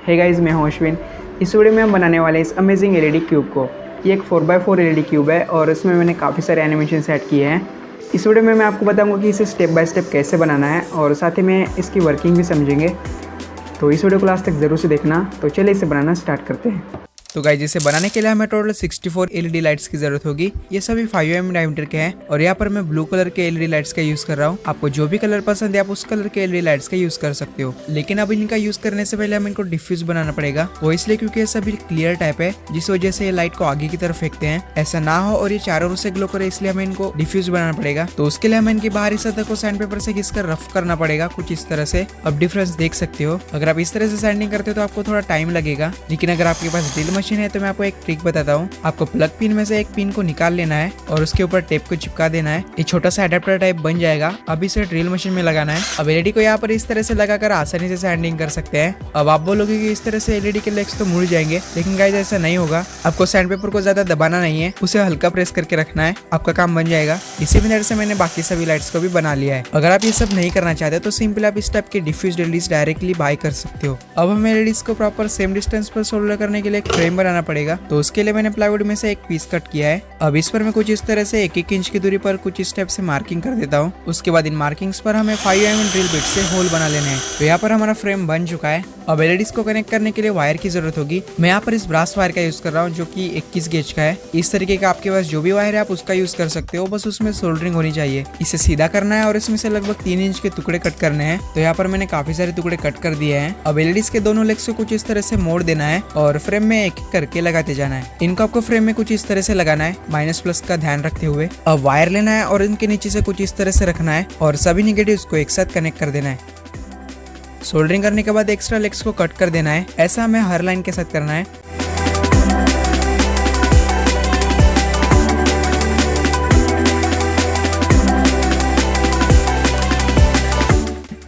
Hey guys, मैं हूं अश्विन। इस वीडियो में हम बनाने वाले हैं इस अमेजिंग एलईडी क्यूब को। ये एक 4x4 एलईडी क्यूब है और इसमें मैंने काफ़ी सारे एनिमेशन सेट किए हैं। इस वीडियो में मैं आपको बताऊंगा कि इसे स्टेप बाय स्टेप कैसे बनाना है और साथ ही में इसकी वर्किंग भी समझेंगे। तो इस वीडियो को लास्ट तक ज़रूर से देखना। तो चलिए इसे बनाना स्टार्ट करते हैं। तो गाइस, इसे बनाने के लिए हमें टोटल 64 एलईडी लाइट्स की जरूरत होगी। ये सभी 5 mm डायमीटर के हैं और यहाँ पर मैं ब्लू कलर के एलईडी लाइट्स का यूज कर रहा हूँ। आपको जो भी कलर पसंद है आप उस कलर के एलईडी लाइट्स का यूज कर सकते हो, लेकिन अब इनका यूज करने से पहले हमें इनको डिफ्यूज बनाना पड़ेगा। वो इसलिए क्योंकि ये सभी क्लियर टाइप है, जिस वजह से ये लाइट को आगे की तरफ फेंकते हैं। ऐसा ना हो और ये चारों ओर से ग्लो करे, इसलिए हमें इनको डिफ्यूज बनाना पड़ेगा। तो उसके लिए हमें इनकी बाहरी सतह को सैंड पेपर से घिसकर रफ करना पड़ेगा, कुछ इस तरह से। अब डिफरेंस देख सकते हो। अगर आप इस तरह से सैंडिंग करते हो तो आपको थोड़ा टाइम लगेगा, लेकिन अगर आपके पास ड्रिल मशीन है तो मैं आपको एक ट्रिक बताता हूँ। आपको प्लग पिन में से एक पिन को निकाल लेना है और उसके ऊपर टेप को चिपका देना है। ये छोटा सा अडेप्टर टाइप बन जाएगा। अब इसे ड्रिल मशीन में लगाना है। अब एलईडी को यहाँ पर इस तरह से लगाकर आसानी से सैंडिंग कर सकते हैं। अब आप बोलोगे कि इस तरह से एलईडी के लेग्स तो मुड़ जाएंगे, लेकिन गाइस ऐसा नहीं होगा। आपको सैंड पेपर को ज्यादा दबाना नहीं है, उसे हल्का प्रेस करके रखना है, आपका काम बन जाएगा। इसी मेथड से मैंने बाकी सभी लाइट्स को भी बना लिया है। अगर आप ये सब नहीं करना चाहते तो सिंपल आप इस टाइप के डिफ्यूज एलईडीज डायरेक्टली बाय कर सकते हो। अब हमें एलईडीज को प्रॉपर सेम डिस्टेंस पर सोल्डर करने के लिए एक फ्रेम बनाना पड़ेगा। तो उसके लिए मैंने प्लाईवुड में से एक पीस कट किया है। अब इस पर मैं कुछ इस तरह से 1-1 इंच की दूरी पर कुछ इस टाइप से मार्किंग कर देता हूँ। उसके बाद इन मार्किंग्स पर हमें 5 mm ड्रिल बिट से होल बना लेने हैं। तो यहाँ पर हमारा फ्रेम बन चुका है। अब एलईडीज को कनेक्ट करने के लिए वायर की जरूरत होगी। मैं यहाँ पर इस ब्रास वायर का यूज कर रहा हूँ, जो कि 21 गेज का है। इस तरीके का आपके पास जो भी वायर है आप उसका यूज कर सकते हो, बस उसमें सोल्डरिंग होनी चाहिए। इसे सीधा करना है और इसमें से लगभग 3 इंच के टुकड़े कट करने हैं। तो यहाँ पर मैंने काफी सारे टुकड़े कट कर दिए हैं। अब एलईडीज के दोनों लेग्स को कुछ इस तरह से मोड़ देना है और फ्रेम में एक एक करके लगाते जाना है। इनको आपको फ्रेम में कुछ इस तरह से लगाना है, माइनस प्लस का ध्यान रखते हुए। अब वायर लेना है और इनके नीचे से कुछ इस तरह से रखना है और सभी नेगेटिव्स को एक साथ कनेक्ट कर देना है। सोल्डरिंग करने के बाद एक्स्ट्रा लेग्स को कट कर देना है। ऐसा हमें हर लाइन के साथ करना है।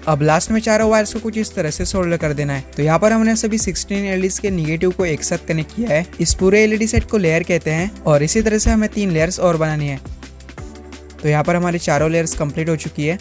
अब लास्ट में चारों वायर्स को कुछ इस तरह से सोल्डर कर देना है। तो यहाँ पर हमने सभी 16 एलईडीज के निगेटिव को एक साथ कनेक्ट किया है। इस पूरे एलईडी सेट को लेयर कहते हैं और इसी तरह से हमें 3 लेयर्स और बनानी है। तो यहाँ पर हमारी चारों लेयर्स कंप्लीट हो चुकी है।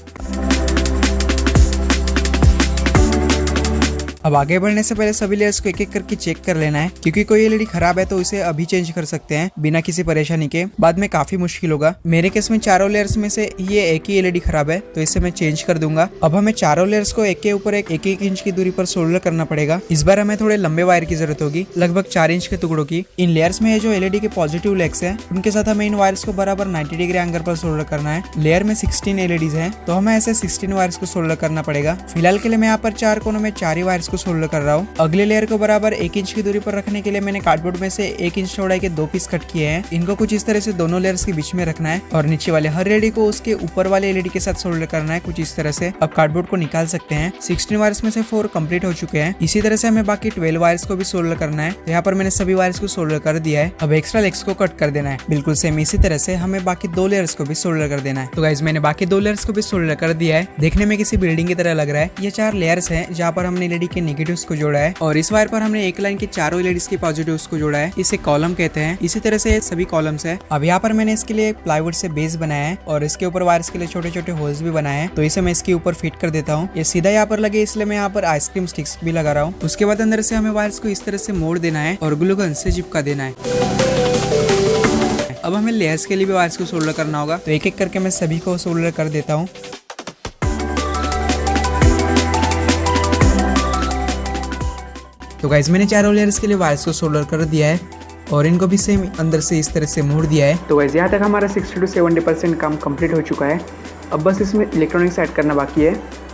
अब आगे बढ़ने से पहले सभी लेयर्स को एक एक करके चेक कर लेना है, क्योंकि कोई एलईडी खराब है तो इसे अभी चेंज कर सकते हैं बिना किसी परेशानी के। बाद में काफी मुश्किल होगा। मेरे केस में चारों लेयर्स में से ये एक ही एलईडी खराब है, तो इसे मैं चेंज कर दूंगा। अब हमें चारों लेयर्स को एक के ऊपर एक 1-1 इंच की दूरी पर सोल्डर करना पड़ेगा। इस बार हमें थोड़े लंबे वायर की जरूरत होगी, लगभग 4 इंच के टुकड़ों की। इन लेयर्स में जो एलईडी के पॉजिटिव लेग्स है उनके साथ हमें इन वायर्स को बराबर 90 डिग्री एंगल पर सोल्डर करना है। लेयर में 16 एलईडीज है, तो हमें ऐसे 16 वायर्स को सोल्डर करना पड़ेगा। फिलहाल के लिए मैं यहाँ पर 4 कोनों में 4 ही वायर्स को सोल्डर कर रहा हूँ। अगले लेयर को बराबर 1 इंच की दूरी पर रखने के लिए मैंने कार्डबोर्ड में से 1 इंच चौड़ाई के 2 पीस कट किए हैं। इनको कुछ इस तरह से दोनों लेयर्स के बीच में रखना है और नीचे वाले हर एलईडी को उसके ऊपर वाले एलईडी के साथ सोल्डर करना है, कुछ इस तरह से। अब कार्डबोर्ड को निकाल सकते हैं। 16 वायर्स में से 4 कंप्लीट हो चुके हैं। इसी तरह से हमें बाकी 12 वायर्स को भी सोल्डर करना है। तो यहाँ पर मैंने सभी वायर्स को सोल्डर कर दिया है। अब एक्स्ट्रा लेग्स को कट कर देना है। बिल्कुल सेम इसी तरह से हमें बाकी 2 लेयर्स को भी सोल्डर कर देना है। तो गाइस, मैंने बाकी 2 लेयर्स को भी सोल्डर कर दिया है। देखने में किसी बिल्डिंग की तरह लग रहा है। ये 4 लेयर्स हैं जहाँ पर हमने एलईडी के नेगेटिव्स को जोड़ा है और इस वायर पर हमने एक लाइन के चारों एलईडीज के पॉजिटिव्स को जोड़ा है। इसे कॉलम कहते हैं। इसी तरह से सभी कॉलम्स है। अब यहाँ पर मैंने इसके लिए प्लाईवुड से बेस बनाया है और इसके ऊपर वायर्स के लिए छोटे छोटे होल्स भी बनाए हैं। तो इसे मैं इसके ऊपर फिट कर देता हूँ। ये सीधा यहाँ पर लगे, इसलिए मैं यहाँ पर आइसक्रीम स्टिक्स भी लगा रहा हूँ। उसके बाद अंदर से हमें वायर्स को इस तरह से मोड़ देना है और ग्लू गन से चिपका देना है। अब हमें लेयर्स के लिए भी वायर्स को सोल्डर करना होगा। तो एक एक करके मैं सभी को सोल्डर कर देता हूँ। तो गाइस, मैंने चारों लेयर्स के लिए वायर्स को सोल्डर कर दिया है और इनको भी सेम अंदर से इस तरह से मोड़ दिया है। तो गाइस, यहाँ तक हमारा 60 से 70% काम कंप्लीट हो चुका है। अब बस इसमें इलेक्ट्रॉनिक्स ऐड करना बाकी है।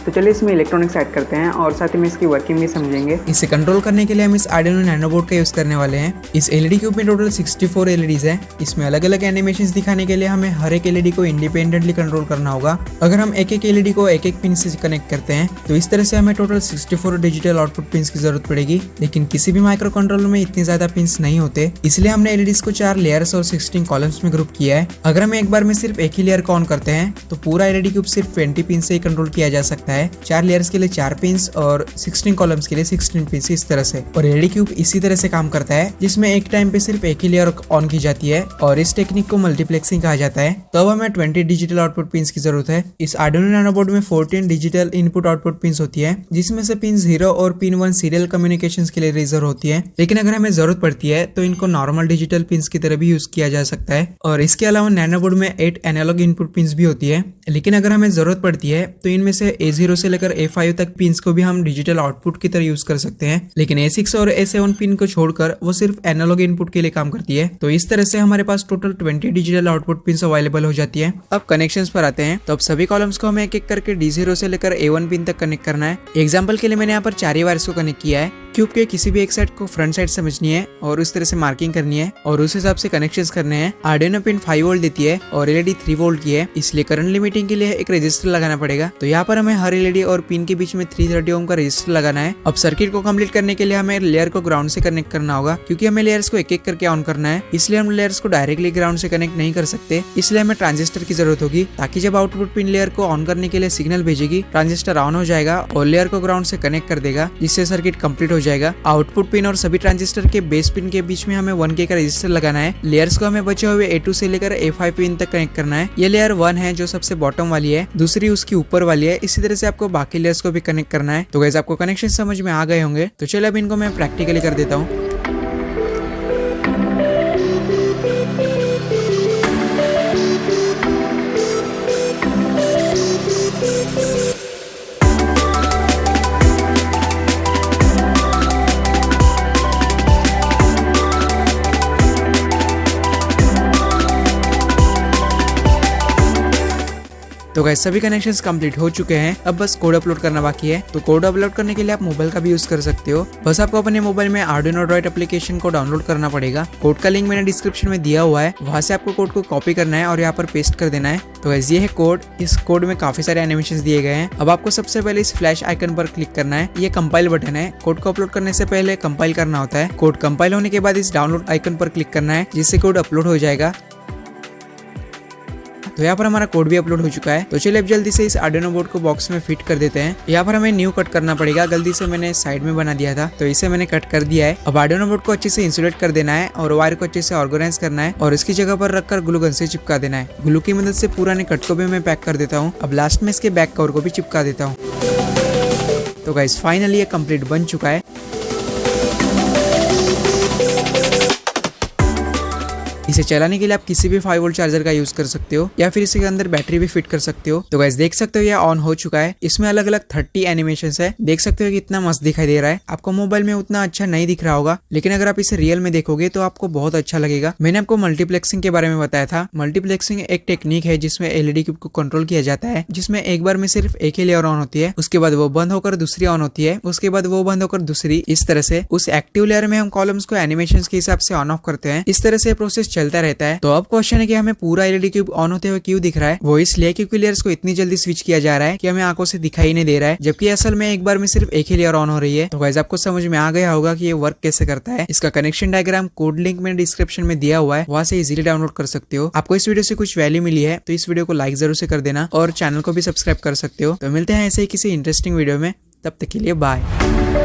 तो चलिए इसमें इलेक्ट्रॉनिक्स ऐड करते हैं और साथ ही में इसकी वर्किंग भी समझेंगे। इसे कंट्रोल करने के लिए हम इस आर्डिनो नैनो बोर्ड का यूज करने वाले हैं। इस एलईडी क्यूब में टोटल 64 एलईडीज हैं। इसमें अलग अलग एनिमेशंस दिखाने के लिए हमें हर एक एलईडी को इंडिपेंडेंटली कंट्रोल करना होगा। अगर हम एक एक एलईडी को एक एक पिन से कनेक्ट करते हैं तो इस तरह से हमें टोटल 64 डिजिटल आउटपुट पिन्स की जरूरत पड़ेगी। लेकिन किसी भी माइक्रो कंट्रोलर में इतने ज्यादा पिन्स नहीं होते, इसलिए हमने एलईडीज को 4 लेयर्स और 16 कॉलम्स में ग्रुप किया है। अगर हम एक बार में सिर्फ एक ही लेयर को ऑन करते हैं तो पूरा एलईडी क्यूब सिर्फ 20 पिन से ही कंट्रोल किया जा सकता आता है 4 लेयर्स के लिए 4 पिंस और 16 कॉलम्स के लिए 16 पिंस इस तरह से। और एलईडी क्यूब इसी तरह से काम करता है जिसमें एक टाइम पे सिर्फ एक ही लेयर ऑन की जाती है और इस टेक्निक को मल्टीप्लेक्सिंग कहा जाता है। तो अब हमें 20 डिजिटल आउटपुट पिंस की जरूरत है। इस आर्डिनो नैनो बोर्ड में 14 डिजिटल इनपुट आउटपुट पिंस होती है जिसमें से पिन 0 और पिन 1 सीरियल कम्युनिकेशंस के लिए रिजर्व होती है, लेकिन अगर हमें जरूरत पड़ती है तो इनको नॉर्मल डिजिटल पिंस की तरह भी यूज किया जा सकता है। और इसके अलावा नैनो बोर्ड में 8 एनालॉग इनपुट पिंस भी होती है, लेकिन अगर हमें जरूरत पड़ती है तो इनमें से A0 से लेकर A5 तक पिंस को भी हम डिजिटल आउटपुट की तरह यूज कर सकते हैं, लेकिन A6 और A7 पिन को छोड़कर वो सिर्फ एनालॉग इनपुट के लिए काम करती है। तो इस तरह से हमारे पास total 20 digital output pins available हो जाती है। अब कनेक्शंस पर आते हैं। तो अब सभी कॉलम्स को हमें एक एक करके D0 से लेकर A1 पिन तक कनेक्ट करना है। एग्जाम्पल के लिए मैंने यहाँ पर 4 ही वायर्स को कनेक्ट किया है। क्यूब के किसी भी एक साइड को फ्रंट साइड समझनी है और उस तरह से मार्किंग करनी है और उस हिसाब से कनेक्शंस करने हैं। आर्डिनो पिन 5 वोल्ट देती है और एलईडी 3 वोल्ट की है, इसलिए करंट लिमिटिंग के लिए एक रजिस्टर लगाना पड़ेगा। तो यहाँ पर हमें हर एलईडी और पिन के बीच में 330 ओम का रजिस्टर लगाना है। अब सर्किट को कंप्लीट करने के लिए हमें लेयर को ग्राउंड से कनेक्ट करना होगा, क्योंकि हमें लेयर्स को एक एक करके ऑन करना है, इसलिए हम लेयर्स को डायरेक्टली ग्राउंड से कनेक्ट नहीं कर सकते। इसलिए हमें ट्रांजिस्टर की जरूरत होगी, ताकि जब आउटपुट पिन लेयर को ऑन करने के लिए सिग्नल भेजेगी, ट्रांजिस्टर ऑन हो जाएगा और लेयर को ग्राउंड से कनेक्ट कर देगा, जिससे सर्किट कंप्लीट हो जाएगा। आउटपुट पिन और सभी ट्रांजिस्टर के बेस पिन के बीच में हमें 1K का रजिस्टर लगाना है। लेयर्स को हमें बचे हुए A2 से लेकर A5 पिन तक कनेक्ट करना है। ये लेयर 1 है जो सबसे बॉटम वाली है, दूसरी उसकी ऊपर वाली है। इसी तरह से आपको बाकी लेयर्स को भी कनेक्ट करना है। तो गाइस आपको कनेक्शन समझ में आ गए होंगे, तो चलिए अब इनको मैं प्रैक्टिकली कर देता हूँ। तो गाइस सभी कनेक्शंस कंप्लीट हो चुके हैं, अब बस कोड अपलोड करना बाकी है। तो कोड अपलोड करने के लिए आप मोबाइल का भी यूज कर सकते हो। बस आपको अपने मोबाइल में आर्डिनो ड्रॉइड एप्लीकेशन को डाउनलोड करना पड़ेगा। कोड का लिंक मैंने डिस्क्रिप्शन में दिया हुआ है, वहां से आपको कोड को कॉपी करना है और यहाँ पर पेस्ट कर देना है। तो गाइस ये है कोड। इस कोड में काफी सारे एनिमेशंस दिए गए हैं। अब आपको सबसे पहले इस फ्लैश आइकन पर क्लिक करना है, ये कंपाइल बटन है। कोड को अपलोड करने से पहले कंपाइल करना होता है। कोड कंपाइल होने के बाद इस डाउनलोड आइकन पर क्लिक करना है, जिससे कोड अपलोड हो जाएगा। तो यहाँ पर हमारा कोड भी अपलोड हो चुका है। तो चलिए अब जल्दी से इस आर्डिनो बोर्ड को बॉक्स में फिट कर देते हैं। यहाँ पर हमें न्यू कट करना पड़ेगा, गलती से मैंने साइड में बना दिया था, तो इसे मैंने कट कर दिया है। अब आर्डिनो बोर्ड को अच्छे से इंसुलेट कर देना है और वायर को अच्छे से ऑर्गेनाइज करना है और इसकी जगह पर रखकर ग्लू गन से चिपका देना है। ग्लू की मदद से पुराने कट को भी मैं पैक कर देता हूँ। अब लास्ट में इसके बैक कवर को भी चिपका देता हूँ। तो गाइस फाइनली ये कंप्लीट बन चुका है। इसे चलाने के लिए आप किसी भी 5 वोल्ट चार्जर का यूज कर सकते हो या फिर इसके अंदर बैटरी भी फिट कर सकते हो। तो गाइस देख सकते हो ये ऑन हो चुका है। इसमें अलग अलग 30 एनिमेशंस है। देख सकते हो कि कितना मस्त दिखाई दे रहा है। आपको मोबाइल में उतना अच्छा नहीं दिख रहा होगा, लेकिन अगर आप इसे रियल में देखोगे तो आपको बहुत अच्छा लगेगा। मैंने आपको मल्टीप्लेक्सिंग के बारे में बताया था। मल्टीप्लेक्सिंग एक टेक्निक है जिसमें एलईडी क्यूब को कंट्रोल किया जाता है, जिसमें एक बार में सिर्फ एक ही लेयर ऑन होती है, उसके बाद वो बंद होकर दूसरी ऑन होती है, उसके बाद वो बंद होकर दूसरी। इस तरह से उस एक्टिव लेयर में हम कॉलम्स को एनिमेशंस के हिसाब से ऑन ऑफ करते हैं। इस तरह से प्रोसेस चलता रहता है। तो अब क्वेश्चन है कि हमें पूरा एलईडी क्यूब ऑन होते हुए क्यों दिख रहा है? वो इसलिए क्योंकि लेयर्स को इतनी जल्दी स्विच किया जा रहा है कि हमें आंखों से दिखाई नहीं दे रहा है, जबकि असल में एक बार में सिर्फ एक ही लेयर ऑन हो रही है। तो गाइस आपको समझ में आ गया होगा कि ये वर्क कैसे करता है। इसका कनेक्शन डायग्राम कोड लिंक मैंने डिस्क्रिप्शन में दिया हुआ है, वहां से इजीली डाउनलोड कर सकते हो। आपको इस वीडियो से कुछ वैल्यू मिली है तो इस वीडियो को लाइक जरूर से कर देना और चैनल को भी सब्सक्राइब कर सकते हो। तो मिलते हैं ऐसे ही किसी इंटरेस्टिंग वीडियो में, तब तक के लिए बाय।